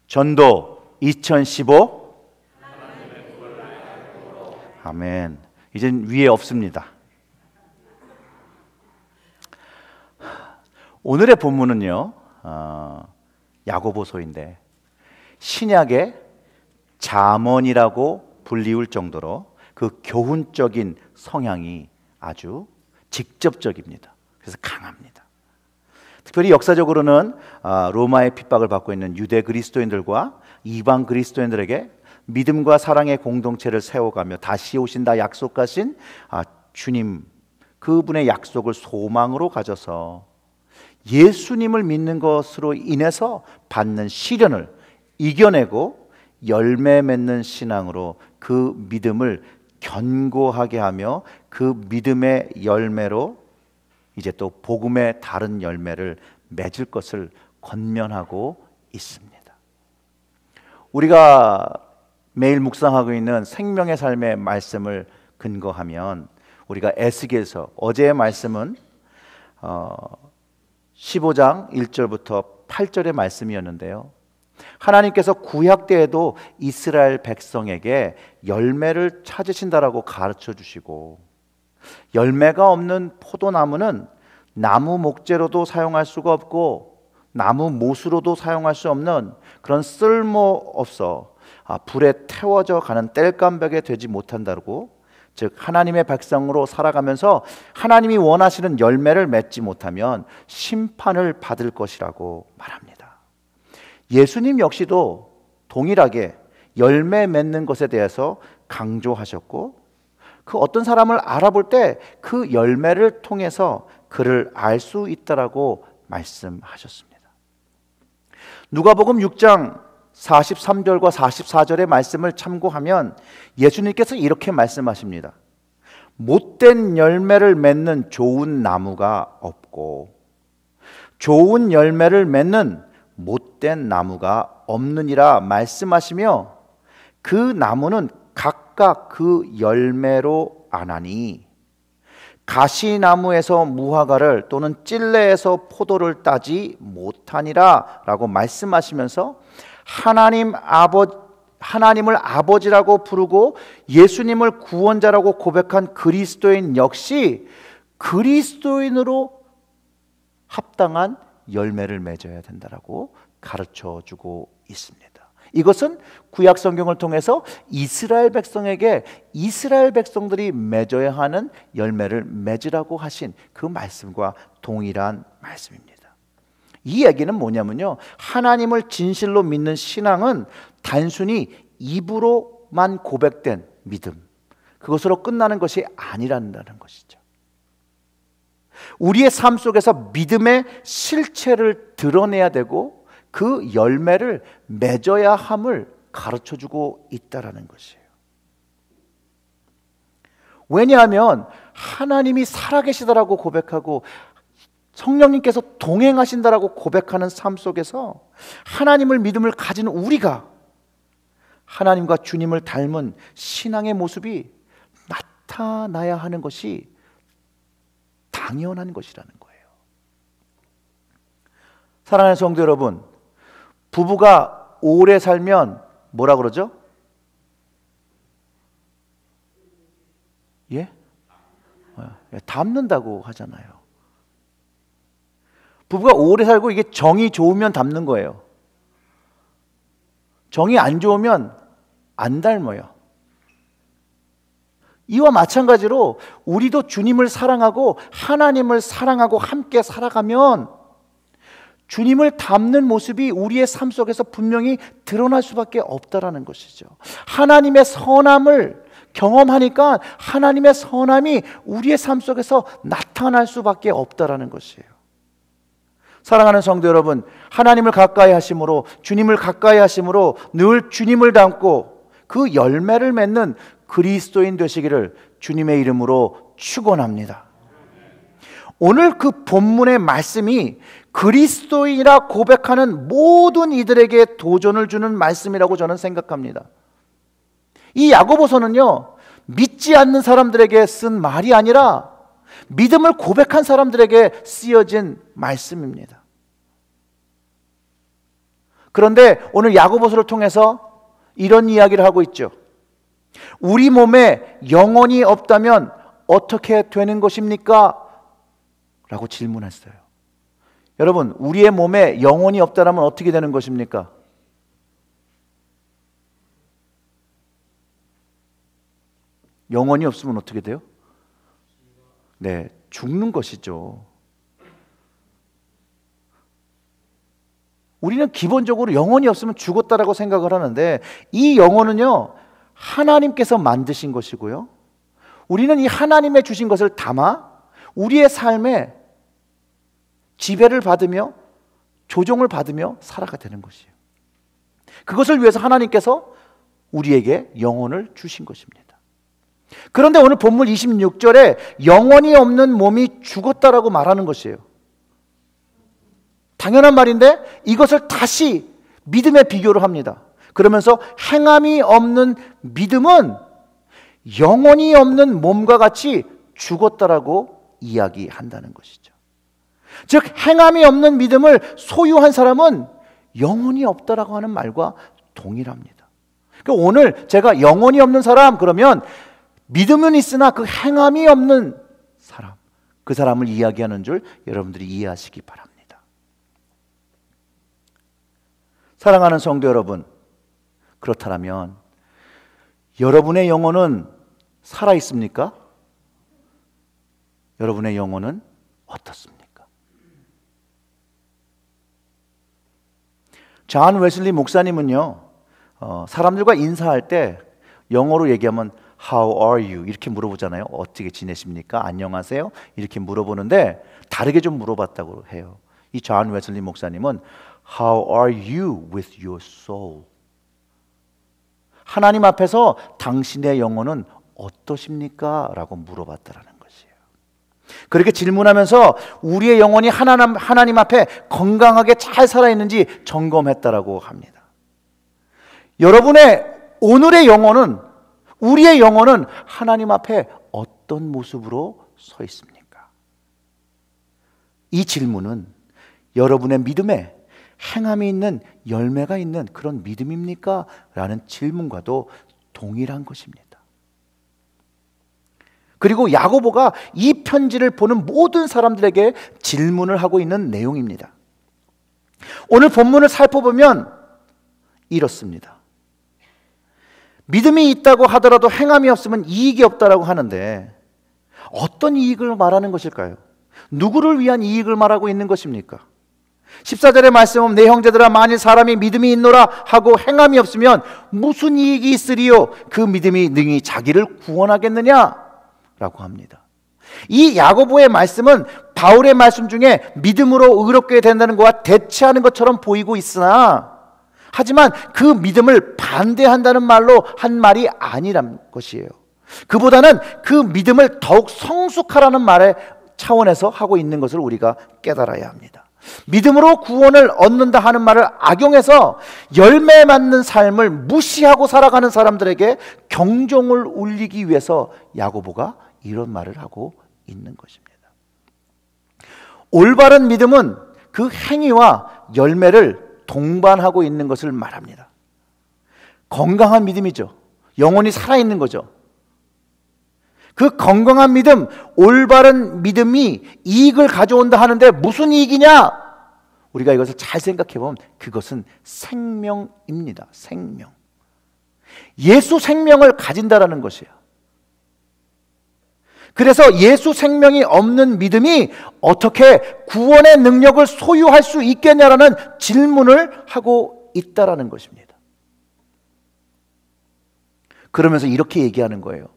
전도 2015 아멘. 이젠 위에 없습니다. 오늘의 본문은요, 야고보서인데 신약의 잠언이라고 불리울 정도로 그 교훈적인 성향이 아주 직접적입니다. 그래서 강합니다. 특별히 역사적으로는 로마의 핍박을 받고 있는 유대 그리스도인들과 이방 그리스도인들에게 믿음과 사랑의 공동체를 세워가며 다시 오신다 약속하신 주님, 그분의 약속을 소망으로 가져서 예수님을 믿는 것으로 인해서 받는 시련을 이겨내고 열매 맺는 신앙으로 그 믿음을 견고하게 하며 그 믿음의 열매로 이제 또 복음의 다른 열매를 맺을 것을 권면하고 있습니다. 우리가 매일 묵상하고 있는 생명의 삶의 말씀을 근거하면 우리가 에스겔서, 어제의 말씀은 15장 1절부터 8절의 말씀이었는데요, 하나님께서 구약 때에도 이스라엘 백성에게 열매를 찾으신다라고 가르쳐 주시고, 열매가 없는 포도나무는 나무 목재로도 사용할 수가 없고 나무 못으로도 사용할 수 없는 그런 쓸모없어 불에 태워져 가는 땔감벽에 되지 못한다고, 즉 하나님의 백성으로 살아가면서 하나님이 원하시는 열매를 맺지 못하면 심판을 받을 것이라고 말합니다. 예수님 역시도 동일하게 열매 맺는 것에 대해서 강조하셨고, 그 어떤 사람을 알아볼 때 그 열매를 통해서 그를 알 수 있다라고 말씀하셨습니다. 누가복음 6장 43절과 44절의 말씀을 참고하면 예수님께서 이렇게 말씀하십니다. 못된 열매를 맺는 좋은 나무가 없고 좋은 열매를 맺는 못된 나무가 없느니라 말씀하시며, 그 나무는 각각 그 열매로 아나니 가시나무에서 무화과를 또는 찔레에서 포도를 따지 못하니라 라고 말씀하시면서 하나님을 아버지라고 부르고 예수님을 구원자라고 고백한 그리스도인 역시 그리스도인으로 합당한 열매를 맺어야 된다라고 가르쳐 주고 있습니다. 이것은 구약 성경을 통해서 이스라엘 백성에게 이스라엘 백성들이 맺어야 하는 열매를 맺으라고 하신 그 말씀과 동일한 말씀입니다. 이 얘기는 뭐냐면요, 하나님을 진실로 믿는 신앙은 단순히 입으로만 고백된 믿음, 그것으로 끝나는 것이 아니라는 것이죠. 우리의 삶 속에서 믿음의 실체를 드러내야 되고 그 열매를 맺어야 함을 가르쳐주고 있다는 것이에요. 왜냐하면 하나님이 살아계시다라고 고백하고 성령님께서 동행하신다라고 고백하는 삶 속에서 하나님을 믿음을 가진 우리가 하나님과 주님을 닮은 신앙의 모습이 나타나야 하는 것이 당연한 것이라는 거예요. 사랑하는 성도 여러분, 부부가 오래 살면 뭐라 그러죠? 예? 닮는다고 하잖아요. 부부가 오래 살고 이게 정이 좋으면 닮는 거예요. 정이 안 좋으면 안 닮아요. 이와 마찬가지로 우리도 주님을 사랑하고 하나님을 사랑하고 함께 살아가면 주님을 닮는 모습이 우리의 삶 속에서 분명히 드러날 수밖에 없다라는 것이죠. 하나님의 선함을 경험하니까 하나님의 선함이 우리의 삶 속에서 나타날 수밖에 없다라는 것이에요. 사랑하는 성도 여러분, 하나님을 가까이 하심으로, 주님을 가까이 하심으로 늘 주님을 닮고 그 열매를 맺는 그리스도인 되시기를 주님의 이름으로 축원합니다. 오늘 그 본문의 말씀이 그리스도인이라 고백하는 모든 이들에게 도전을 주는 말씀이라고 저는 생각합니다. 이 야고보서는요, 믿지 않는 사람들에게 쓴 말이 아니라 믿음을 고백한 사람들에게 쓰여진 말씀입니다. 그런데 오늘 야고보서를 통해서 이런 이야기를 하고 있죠. 우리 몸에 영혼이 없다면 어떻게 되는 것입니까? 라고 질문했어요. 여러분, 우리의 몸에 영혼이 없다면 어떻게 되는 것입니까? 영혼이 없으면 어떻게 돼요? 네, 죽는 것이죠. 우리는 기본적으로 영혼이 없으면 죽었다라고 생각을 하는데, 이 영혼은요, 하나님께서 만드신 것이고요, 우리는 이 하나님의 주신 것을 담아 우리의 삶에 지배를 받으며 조종을 받으며 살아가 되는 것이에요. 그것을 위해서 하나님께서 우리에게 영혼을 주신 것입니다. 그런데 오늘 본문 26절에 영혼이 없는 몸이 죽었다라고 말하는 것이에요. 당연한 말인데 이것을 다시 믿음에 비교를 합니다. 그러면서 행함이 없는 믿음은 영혼이 없는 몸과 같이 죽었다라고 이야기한다는 것이죠. 즉 행함이 없는 믿음을 소유한 사람은 영혼이 없다라고 하는 말과 동일합니다. 그러니까 오늘 제가 영혼이 없는 사람 그러면 믿음은 있으나 그 행함이 없는 사람, 그 사람을 이야기하는 줄 여러분들이 이해하시기 바랍니다. 사랑하는 성도 여러분, 그렇다면 여러분의 영혼은 살아 있습니까? 여러분의 영혼은 어떻습니까? 존 웨슬리 목사님은요, 사람들과 인사할 때 영어로 얘기하면 How are you? 이렇게 물어보잖아요. 어떻게 지내십니까? 안녕하세요? 이렇게 물어보는데 다르게 좀 물어봤다고 해요. 이 존 웨슬리 목사님은 How are you with your soul? 하나님 앞에서 당신의 영혼은 어떠십니까? 라고 물어봤다라는 것이에요. 그렇게 질문하면서 우리의 영혼이 하나님 앞에 건강하게 잘 살아있는지 점검했다라고 합니다. 여러분의 오늘의 영혼은, 우리의 영혼은 하나님 앞에 어떤 모습으로 서 있습니까? 이 질문은 여러분의 믿음에 행함이 있는 열매가 있는 그런 믿음입니까? 라는 질문과도 동일한 것입니다. 그리고 야고보가 이 편지를 보는 모든 사람들에게 질문을 하고 있는 내용입니다. 오늘 본문을 살펴보면 이렇습니다. 믿음이 있다고 하더라도 행함이 없으면 이익이 없다라고 하는데 어떤 이익을 말하는 것일까요? 누구를 위한 이익을 말하고 있는 것입니까? 14절의 말씀은 내 형제들아 만일 사람이 믿음이 있노라 하고 행함이 없으면 무슨 이익이 있으리요? 그 믿음이 능히 자기를 구원하겠느냐? 라고 합니다. 이 야고보의 말씀은 바울의 말씀 중에 믿음으로 의롭게 된다는 것과 대치하는 것처럼 보이고 있으나 하지만 그 믿음을 반대한다는 말로 한 말이 아니란 것이에요. 그보다는 그 믿음을 더욱 성숙하라는 말의 차원에서 하고 있는 것을 우리가 깨달아야 합니다. 믿음으로 구원을 얻는다 하는 말을 악용해서 열매 맺는 삶을 무시하고 살아가는 사람들에게 경종을 울리기 위해서 야고보가 이런 말을 하고 있는 것입니다. 올바른 믿음은 그 행위와 열매를 동반하고 있는 것을 말합니다. 건강한 믿음이죠. 영혼이 살아있는 거죠. 그 건강한 믿음, 올바른 믿음이 이익을 가져온다 하는데 무슨 이익이냐? 우리가 이것을 잘 생각해 보면 그것은 생명입니다. 생명. 예수 생명을 가진다라는 것이에요. 그래서 예수 생명이 없는 믿음이 어떻게 구원의 능력을 소유할 수 있겠냐라는 질문을 하고 있다라는 것입니다. 그러면서 이렇게 얘기하는 거예요.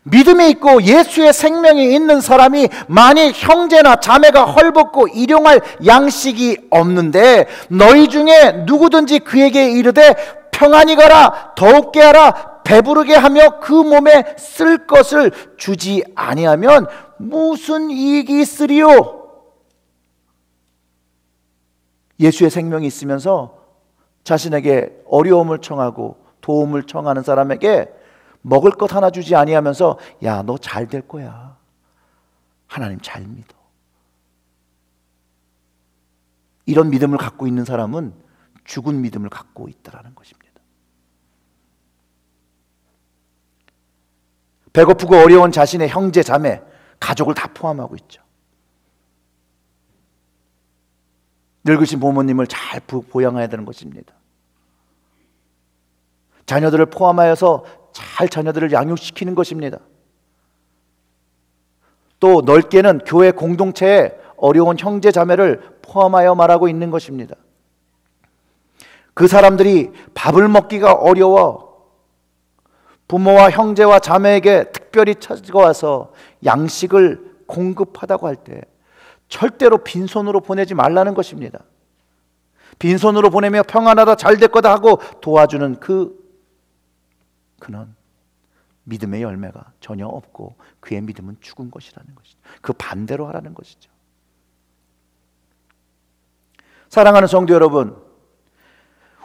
믿음이 있고 예수의 생명이 있는 사람이 만일 형제나 자매가 헐벗고 일용할 양식이 없는데 너희 중에 누구든지 그에게 이르되 평안히 가라 더욱게 하라 배부르게 하며 그 몸에 쓸 것을 주지 아니하면 무슨 이익이 있으리요? 예수의 생명이 있으면서 자신에게 어려움을 청하고 도움을 청하는 사람에게 먹을 것 하나 주지 아니하면서 야, 너 잘 될 거야. 하나님 잘 믿어. 이런 믿음을 갖고 있는 사람은 죽은 믿음을 갖고 있다라는 것입니다. 배고프고 어려운 자신의 형제, 자매, 가족을 다 포함하고 있죠. 늙으신 부모님을 잘 보양해야 되는 것입니다. 자녀들을 포함하여서 잘 자녀들을 양육시키는 것입니다. 또 넓게는 교회 공동체에 어려운 형제 자매를 포함하여 말하고 있는 것입니다. 그 사람들이 밥을 먹기가 어려워 부모와 형제와 자매에게 특별히 찾아와서 양식을 공급하다고 할 때 절대로 빈손으로 보내지 말라는 것입니다. 빈손으로 보내며 평안하다, 잘 될 거다 하고 도와주는 그는 믿음의 열매가 전혀 없고 그의 믿음은 죽은 것이라는 것이죠. 그 반대로 하라는 것이죠. 사랑하는 성도 여러분,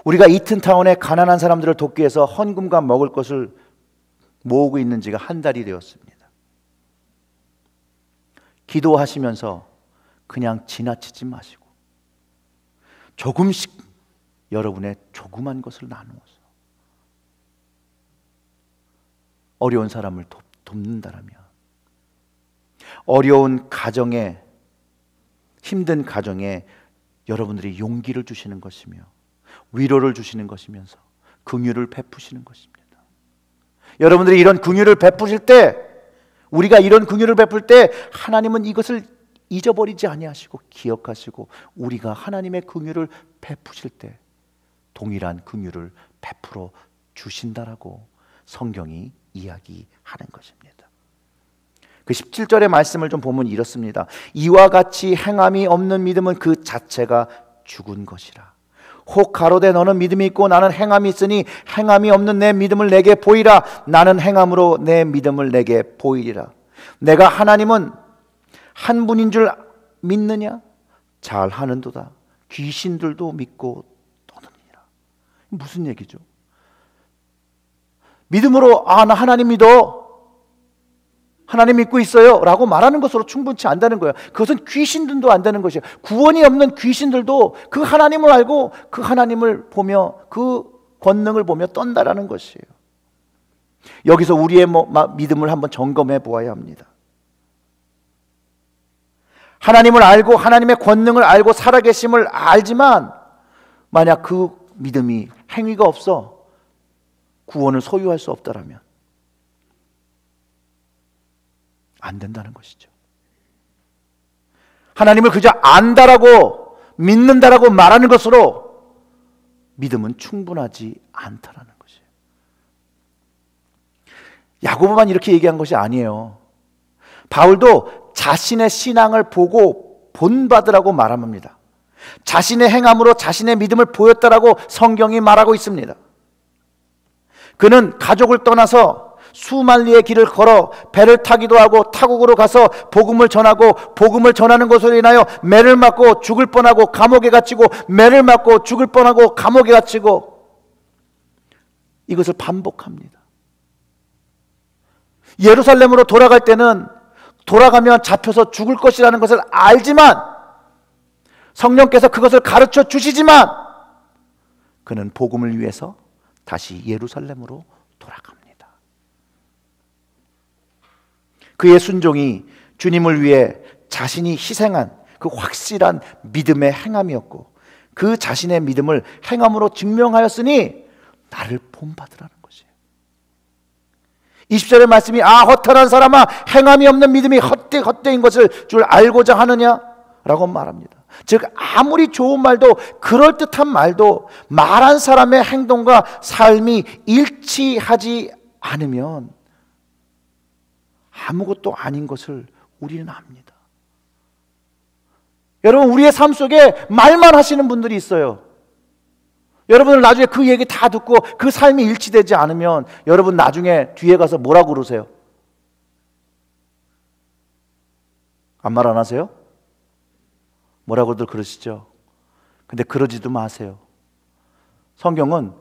우리가 이튼타운의 가난한 사람들을 돕기 위해서 헌금과 먹을 것을 모으고 있는 지가 한 달이 되었습니다. 기도하시면서 그냥 지나치지 마시고 조금씩 여러분의 조그만 것을 나누어서 어려운 사람을 돕는다라면, 어려운 가정에, 힘든 가정에 여러분들이 용기를 주시는 것이며 위로를 주시는 것이면서 긍휼을 베푸시는 것입니다. 여러분들이 이런 긍휼을 베푸실 때, 우리가 이런 긍휼을 베풀 때 하나님은 이것을 잊어버리지 아니하시고 기억하시고 우리가 하나님의 긍휼을 베푸실 때 동일한 긍휼을 베풀어 주신다라고 성경이 이야기하는 것입니다. 그 17절의 말씀을 좀 보면 이렇습니다. 이와 같이 행함이 없는 믿음은 그 자체가 죽은 것이라. 혹 가로되 너는 믿음이 있고 나는 행함이 있으니 행함이 없는 내 믿음을 내게 보이라. 나는 행함으로 내 믿음을 내게 보이리라. 내가 하나님은 한 분인 줄 믿느냐? 잘 하는도다. 귀신들도 믿고 떠듭니다. 무슨 얘기죠? 믿음으로 나 하나님 믿어, 하나님 믿고 있어요 라고 말하는 것으로 충분치 않다는 거예요. 그것은 귀신들도 안다는 것이에요. 구원이 없는 귀신들도 그 하나님을 알고 그 하나님을 보며 그 권능을 보며 떤다라는 것이에요. 여기서 우리의 믿음을 한번 점검해 보아야 합니다. 하나님을 알고 하나님의 권능을 알고 살아계심을 알지만 만약 그 믿음이 행위가 없어 구원을 소유할 수 없다라면 안 된다는 것이죠. 하나님을 그저 안다라고 믿는다라고 말하는 것으로 믿음은 충분하지 않다라는 것이에요. 야고보만 이렇게 얘기한 것이 아니에요. 바울도 자신의 신앙을 보고 본받으라고 말합니다. 자신의 행함으로 자신의 믿음을 보였다라고 성경이 말하고 있습니다. 그는 가족을 떠나서 수만 리의 길을 걸어 배를 타기도 하고 타국으로 가서 복음을 전하고 복음을 전하는 것으로 인하여 매를 맞고 죽을 뻔하고 감옥에 갇히고 매를 맞고 죽을 뻔하고 감옥에 갇히고 이것을 반복합니다. 예루살렘으로 돌아갈 때는 돌아가면 잡혀서 죽을 것이라는 것을 알지만 성령께서 그것을 가르쳐 주시지만 그는 복음을 위해서 다시 예루살렘으로 돌아갑니다. 그의 순종이 주님을 위해 자신이 희생한 그 확실한 믿음의 행함이었고 그 자신의 믿음을 행함으로 증명하였으니 나를 본받으라는 것이에요. 20절의 말씀이 허탄한 사람아 행함이 없는 믿음이 헛되인 것을 줄 알고자 하느냐 라고 말합니다. 즉 아무리 좋은 말도 그럴듯한 말도 말한 사람의 행동과 삶이 일치하지 않으면 아무것도 아닌 것을 우리는 압니다. 여러분 우리의 삶 속에 말만 하시는 분들이 있어요. 여러분은 나중에 그 얘기 다 듣고 그 삶이 일치되지 않으면 여러분 나중에 뒤에 가서 뭐라고 그러세요? 아무 말 안 하세요? 뭐라고들 그러시죠? 근데 그러지도 마세요. 성경은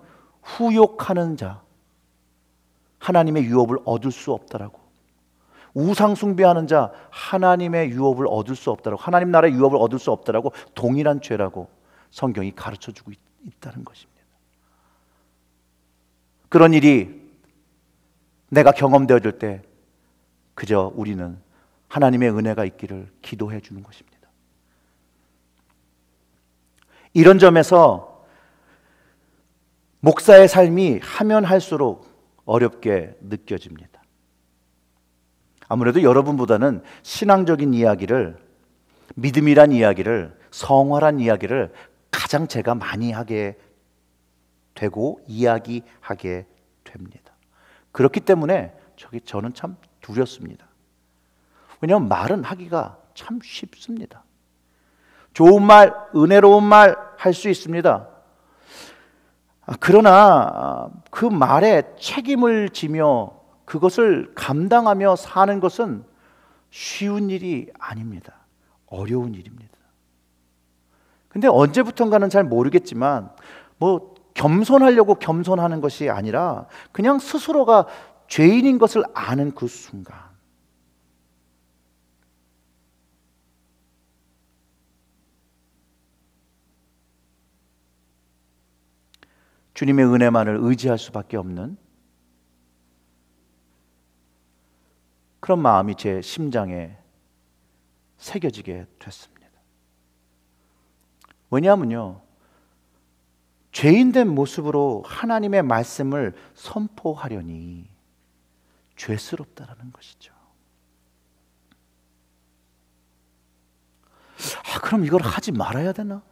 후욕하는 자 하나님의 유업을 얻을 수 없다라고, 우상 숭배하는 자 하나님의 유업을 얻을 수 없다라고, 하나님 나라의 유업을 얻을 수 없다라고 동일한 죄라고 성경이 가르쳐주고 있다는 것입니다. 그런 일이 내가 경험되어질 때 그저 우리는 하나님의 은혜가 있기를 기도해 주는 것입니다. 이런 점에서 목사의 삶이 하면 할수록 어렵게 느껴집니다. 아무래도 여러분보다는 신앙적인 이야기를, 믿음이란 이야기를, 성화란 이야기를 가장 제가 많이 하게 되고 이야기하게 됩니다. 그렇기 때문에 저는 참 두렵습니다. 왜냐하면 말은 하기가 참 쉽습니다. 좋은 말, 은혜로운 말 할 수 있습니다. 그러나 그 말에 책임을 지며 그것을 감당하며 사는 것은 쉬운 일이 아닙니다. 어려운 일입니다. 근데 언제부턴가는 잘 모르겠지만 겸손하려고 겸손하는 것이 아니라 그냥 스스로가 죄인인 것을 아는 그 순간, 주님의 은혜만을 의지할 수밖에 없는 그런 마음이 제 심장에 새겨지게 됐습니다. 왜냐하면요, 죄인된 모습으로 하나님의 말씀을 선포하려니 죄스럽다라는 것이죠. 그럼 이걸 하지 말아야 되나?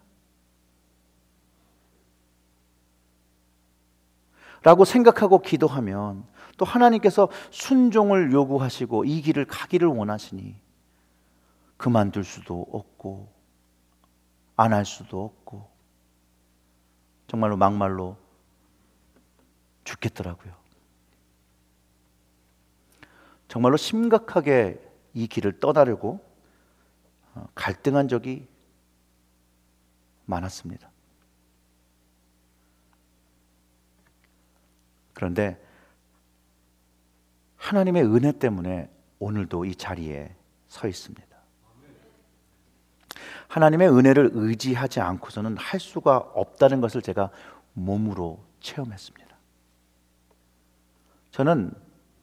라고 생각하고 기도하면 또 하나님께서 순종을 요구하시고 이 길을 가기를 원하시니 그만둘 수도 없고 안 할 수도 없고 정말로 막말로 죽겠더라고요. 정말로 심각하게 이 길을 떠나려고 갈등한 적이 많았습니다. 그런데 하나님의 은혜 때문에 오늘도 이 자리에 서 있습니다. 하나님의 은혜를 의지하지 않고서는 할 수가 없다는 것을 제가 몸으로 체험했습니다. 저는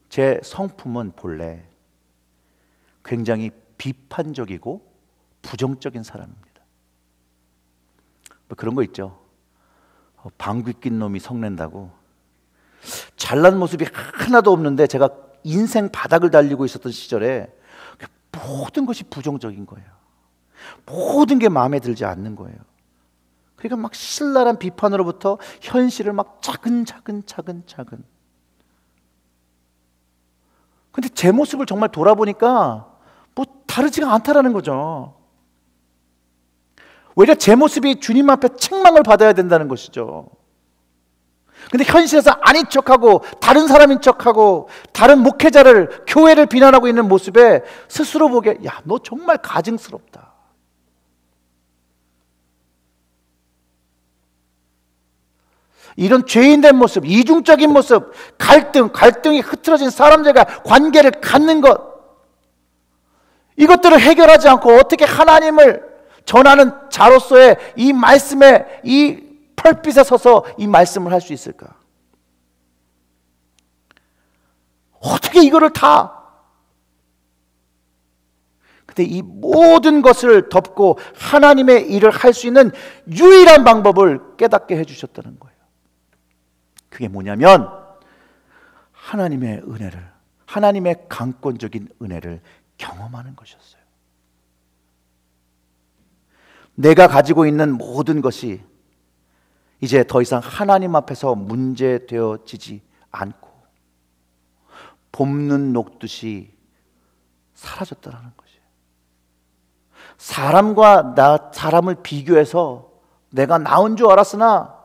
제 성품은 본래 굉장히 비판적이고 부정적인 사람입니다. 그런 거 있죠. 방귀 낀 놈이 성낸다고. 잘난 모습이 하나도 없는데 제가 인생 바닥을 달리고 있었던 시절에 모든 것이 부정적인 거예요. 모든 게 마음에 들지 않는 거예요. 그러니까 막 신랄한 비판으로부터 현실을 막 차근차근. 근데 제 모습을 정말 돌아보니까 다르지가 않다라는 거죠. 오히려 제 모습이 주님 앞에 책망을 받아야 된다는 것이죠. 근데 현실에서 아닌 척하고 다른 사람인 척하고 다른 목회자를, 교회를 비난하고 있는 모습에 스스로 보기에 야, 너 정말 가증스럽다. 이런 죄인된 모습, 이중적인 모습, 갈등이 흐트러진 사람들과 관계를 갖는 것, 이것들을 해결하지 않고 어떻게 하나님을 전하는 자로서의 이 말씀에, 이 펄빛에 서서 이 말씀을 할 수 있을까? 어떻게 이거를 다? 근데 이 모든 것을 덮고 하나님의 일을 할 수 있는 유일한 방법을 깨닫게 해주셨다는 거예요. 그게 뭐냐면 하나님의 은혜를, 하나님의 강권적인 은혜를 경험하는 것이었어요. 내가 가지고 있는 모든 것이 이제 더 이상 하나님 앞에서 문제되어지지 않고 봄눈 녹듯이 사라졌다는 것이에요. 사람을 비교해서 내가 나은 줄 알았으나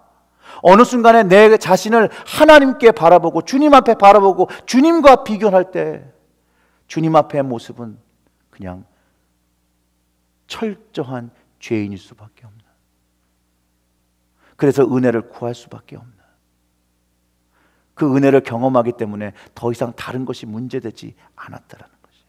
어느 순간에 내 자신을 하나님께 바라보고 주님 앞에 바라보고 주님과 비교할 때 주님 앞의 모습은 그냥 철저한 죄인일 수밖에 없는, 그래서 은혜를 구할 수밖에 없는, 그 은혜를 경험하기 때문에 더 이상 다른 것이 문제되지 않았다라는 것이에요.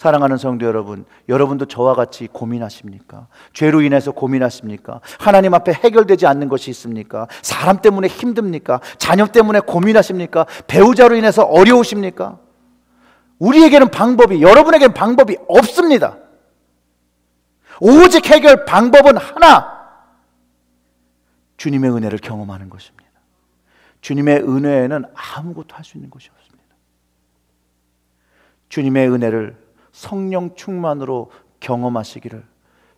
사랑하는 성도 여러분, 여러분도 저와 같이 고민하십니까? 죄로 인해서 고민하십니까? 하나님 앞에 해결되지 않는 것이 있습니까? 사람 때문에 힘듭니까? 자녀 때문에 고민하십니까? 배우자로 인해서 어려우십니까? 우리에게는 방법이, 여러분에게는 방법이 없습니다. 오직 해결 방법은 하나, 주님의 은혜를 경험하는 것입니다. 주님의 은혜에는 아무것도 할 수 있는 것이 없습니다. 주님의 은혜를 성령 충만으로 경험하시기를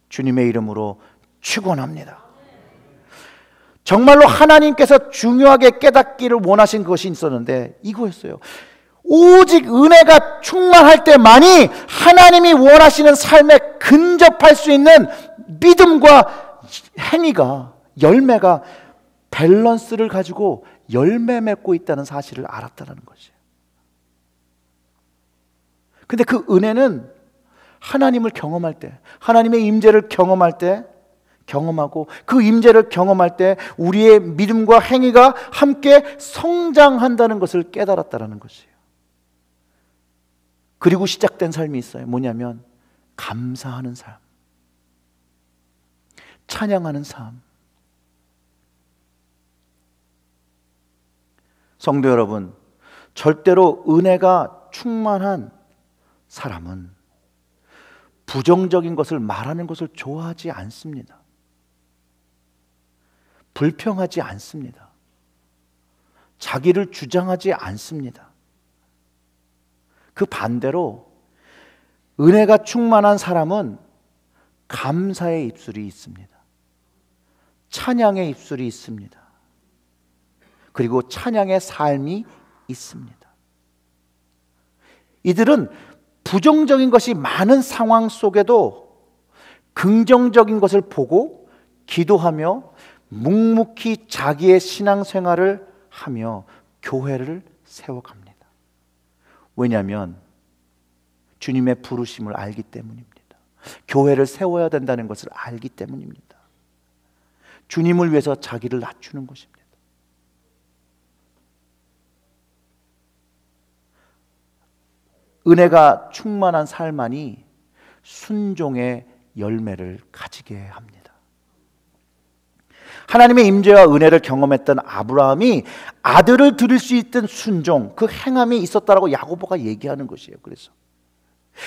주님의 이름으로 축원합니다. 정말로 하나님께서 중요하게 깨닫기를 원하신 것이 있었는데 이거였어요. 오직 은혜가 충만할 때만이 하나님이 원하시는 삶에 근접할 수 있는 믿음과 행위가, 열매가 밸런스를 가지고 열매 맺고 있다는 사실을 알았다는 것이에요. 근데 그 은혜는 하나님을 경험할 때, 하나님의 임재를 경험할 때, 경험하고 그 임재를 경험할 때 우리의 믿음과 행위가 함께 성장한다는 것을 깨달았다는 것이에요. 그리고 시작된 삶이 있어요. 뭐냐면 감사하는 삶, 찬양하는 삶. 성도 여러분, 절대로 은혜가 충만한 사람은 부정적인 것을 말하는 것을 좋아하지 않습니다. 불평하지 않습니다. 자기를 주장하지 않습니다. 그 반대로 은혜가 충만한 사람은 감사의 입술이 있습니다. 찬양의 입술이 있습니다. 그리고 찬양의 삶이 있습니다. 이들은 부정적인 것이 많은 상황 속에도 긍정적인 것을 보고 기도하며 묵묵히 자기의 신앙생활을 하며 교회를 세워갑니다. 왜냐하면 주님의 부르심을 알기 때문입니다. 교회를 세워야 된다는 것을 알기 때문입니다. 주님을 위해서 자기를 낮추는 것입니다. 은혜가 충만한 삶만이 순종의 열매를 가지게 합니다. 하나님의 임재와 은혜를 경험했던 아브라함이 아들을 드릴 수 있던 순종, 그 행함이 있었다라고 야고보가 얘기하는 것이에요. 그래서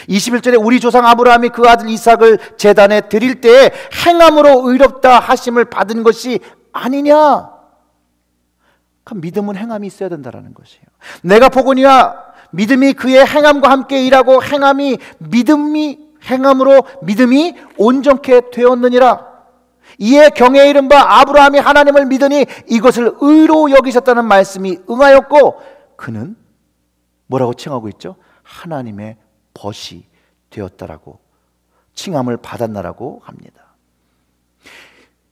21절에 우리 조상 아브라함이 그 아들 이삭을 제단에 드릴 때에 행함으로 의롭다 하심을 받은 것이 아니냐? 그 믿음은 행함이 있어야 된다는 것이에요. 내가 보거니와 믿음이 그의 행함과 함께 일하고 행함으로 믿음이 온전케 되었느니라. 이에 경에 이른 바 아브라함이 하나님을 믿으니 이것을 의로 여기셨다는 말씀이 응하였고 그는 뭐라고 칭하고 있죠? 하나님의 벗이 되었다라고 칭함을 받았나라고 합니다.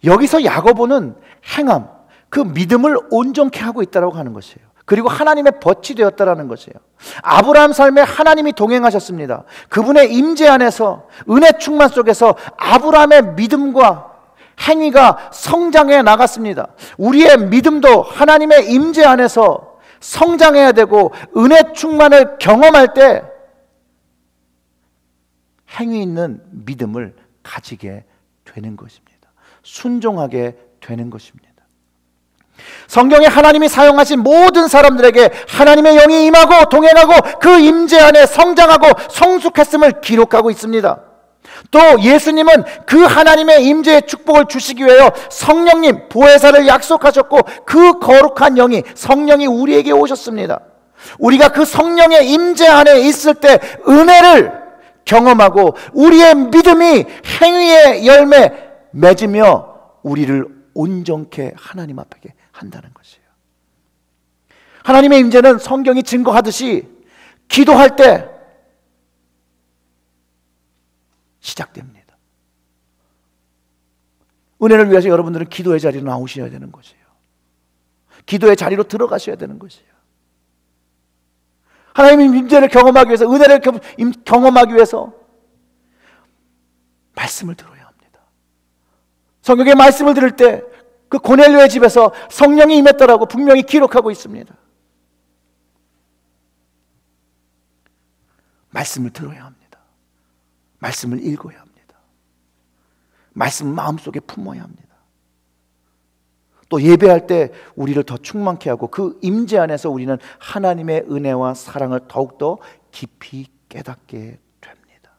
여기서 야고보는 행함, 그 믿음을 온전케 하고 있다라고 하는 것이에요. 그리고 하나님의 벗이 되었다라는 것이에요. 아브라함 삶에 하나님이 동행하셨습니다. 그분의 임재 안에서, 은혜 충만 속에서 아브라함의 믿음과 행위가 성장해 나갔습니다. 우리의 믿음도 하나님의 임재 안에서 성장해야 되고 은혜 충만을 경험할 때 행위 있는 믿음을 가지게 되는 것입니다. 순종하게 되는 것입니다. 성경에 하나님이 사용하신 모든 사람들에게 하나님의 영이 임하고 동행하고 그 임재 안에 성장하고 성숙했음을 기록하고 있습니다. 또 예수님은 그 하나님의 임재의 축복을 주시기 위하여 성령님 보혜사를 약속하셨고 그 거룩한 영이 성령이 우리에게 오셨습니다. 우리가 그 성령의 임재 안에 있을 때 은혜를 경험하고 우리의 믿음이 행위의 열매 맺으며 우리를 온전케 하나님 앞에 한다는 것이에요. 하나님의 임재는 성경이 증거하듯이 기도할 때 시작됩니다. 은혜를 위해서 여러분들은 기도의 자리로 나오셔야 되는 것이에요. 기도의 자리로 들어가셔야 되는 것이에요. 하나님의 임재를 경험하기 위해서, 은혜를 경험하기 위해서 말씀을 들어야 합니다. 성경의 말씀을 들을 때 그 고넬료의 집에서 성령이 임했다라고 분명히 기록하고 있습니다. 말씀을 들어야 합니다. 말씀을 읽어야 합니다. 말씀 마음속에 품어야 합니다. 또 예배할 때 우리를 더 충만케 하고 그 임재 안에서 우리는 하나님의 은혜와 사랑을 더욱더 깊이 깨닫게 됩니다.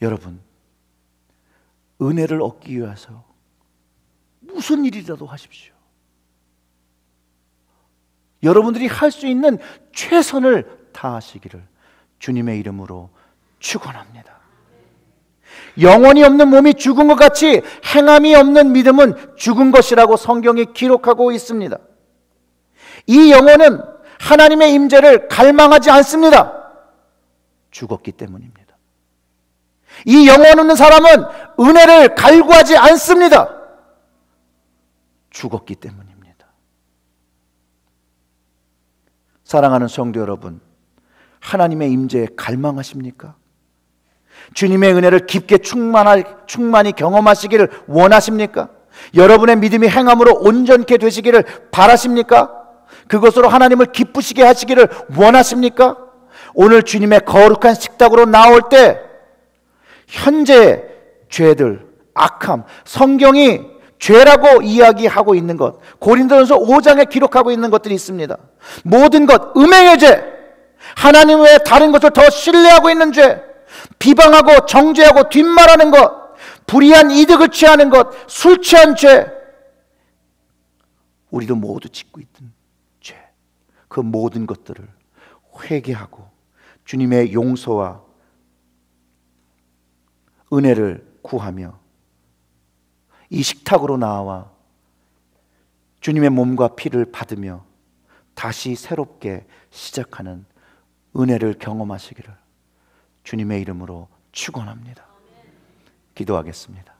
여러분, 은혜를 얻기 위해서 무슨 일이라도 하십시오. 여러분들이 할 수 있는 최선을 다하시기를 주님의 이름으로 축원합니다. 영혼이 없는 몸이 죽은 것 같이 행함이 없는 믿음은 죽은 것이라고 성경이 기록하고 있습니다. 이 영혼은 하나님의 임재를 갈망하지 않습니다. 죽었기 때문입니다. 이 영혼 없는 사람은 은혜를 갈구하지 않습니다. 죽었기 때문입니다. 사랑하는 성도 여러분, 하나님의 임재에 갈망하십니까? 주님의 은혜를 깊게 충만히 경험하시기를 원하십니까? 여러분의 믿음이 행함으로 온전케 되시기를 바라십니까? 그것으로 하나님을 기쁘시게 하시기를 원하십니까? 오늘 주님의 거룩한 식탁으로 나올 때 현재 죄들, 악함, 성경이 죄라고 이야기하고 있는 것, 고린도전서 5장에 기록하고 있는 것들이 있습니다. 모든 것, 음행의 죄, 하나님 외에 다른 것을 더 신뢰하고 있는 죄, 비방하고 정죄하고 뒷말하는 것, 불의한 이득을 취하는 것, 술 취한 죄, 우리도 모두 짓고 있던 죄, 그 모든 것들을 회개하고 주님의 용서와 은혜를 구하며 이 식탁으로 나와 주님의 몸과 피를 받으며 다시 새롭게 시작하는 은혜를 경험하시기를 주님의 이름으로 축원합니다. 기도하겠습니다.